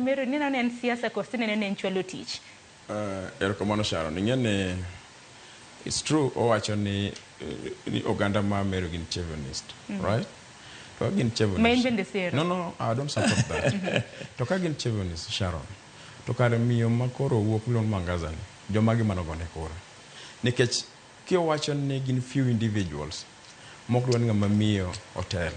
Meru ni na en siasa ko sine ne nchwelo tich. Erokamano Sharon. Ngene it's true owacho ni Oganda ma Meru gin chauvinist, right? To gin chauvinist. Main bende sero. No, I don't support that. To ka gin chauvinist, Sharon. To kare miyo makoro wuok lon Mwangaza ni. Joma gi manogone kura. Nikech kiwacho ni gin few individuals mok dwan ng'ama miyo hotel.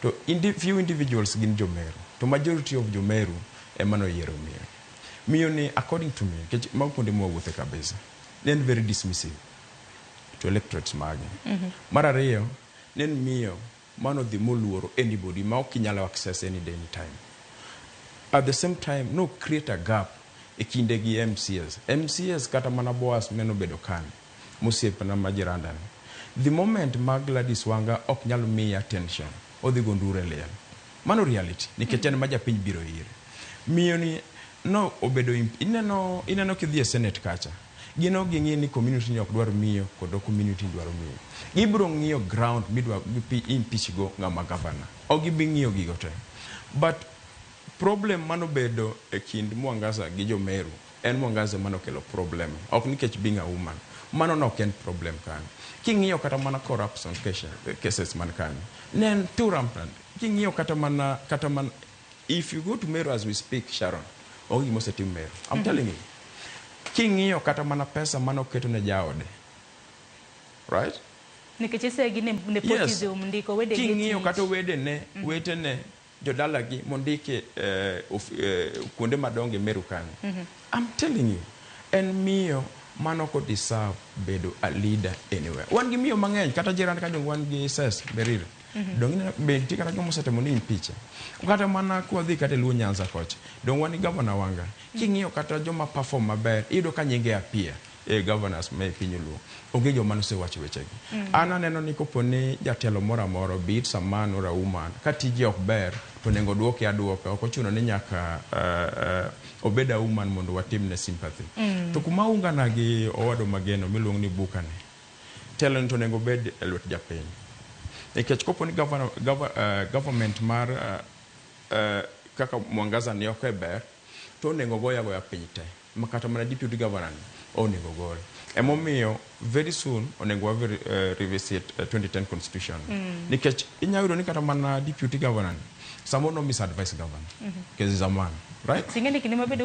To few individuals gin Jomeru. To majority of Jomeru ema noyiero miyo. Miyo ni according to me, kech makunde mwawuothe kabisa. Nen very dismissive to electorates magi. Mar ariyo, nen miyo mano dhi moluoro anybody ma ok inyalo access any day, any time. At the same time, no create a gap e kinde gi MCS. MCS kata mana Boas neno bedo kane. Musiepe na majiranda ni. The moment ma Gladys Wanga ok nyalo miya attention, odhi gondure liel. Mano reality. Nikech en ma japiny biro ire. Miyo ni no obedo ineno kidhi e Senate kacha. Gino ging'e ni community ni ok dwar miyo kod community dwaro miyo. Gibiro ng'iyo ground midwa impeach go ng'ama governor. O gibi ng'iyo gigo te. But problem mano bedo e kind Mwangaza gi Jomeru en Mwangaza mano kelo problem. Ok nikech being a woman. Mano no ken problem kan. King'iyo kata mana corruption cases man kan. Nen too rampant. King'iyo kata mana if you go to Meru as we speak, Sharon, or you must team Meru. I'm telling you. King'iyo kata mana pesa mano keto ne jaode. Right? Nikechese gi nepotism ndiko wede geti. King'iyo kata wede ne, wete ne jodala gi mondike kuonde madonge Meru kan. I'm telling you. En miyo mano ko deserve bedo a leader anywhere. Wan gi miyo mang'eny kata jirani ka wan gi ses berir. Dong ina benti kata jomo setemo ni impeach. Kata mana kwa dhi kata Luo Nyanza kocha. Dong wani governor Wanga. King'iyo kata joma perform maber, iyudo ka nyinge appear governors me piny Luo. Onge joma nosewacho wechegi. An aneno ni koponi jatelo moro amora, be it a man or a woman, ka tije ok ber to nego duoke aduoka, ok ochuno ni nyaka obeda woman mondo watim ne sympathy. To kuma ungana gi Owado Mageno miluongo ni Bukane. Telo ni to nego bed e lwet japiny. Nikech koponi government mar kaka Mwangaza ni ok ber, to nego goya piny te. Makata mana deputy governor onego gol. Emomiyo very soon onego revisit 2010 constitution. Nikech inyayudo ni kata mana deputy governor samo no misadvise governor. Because he's a man, right? Singeni kinema bedo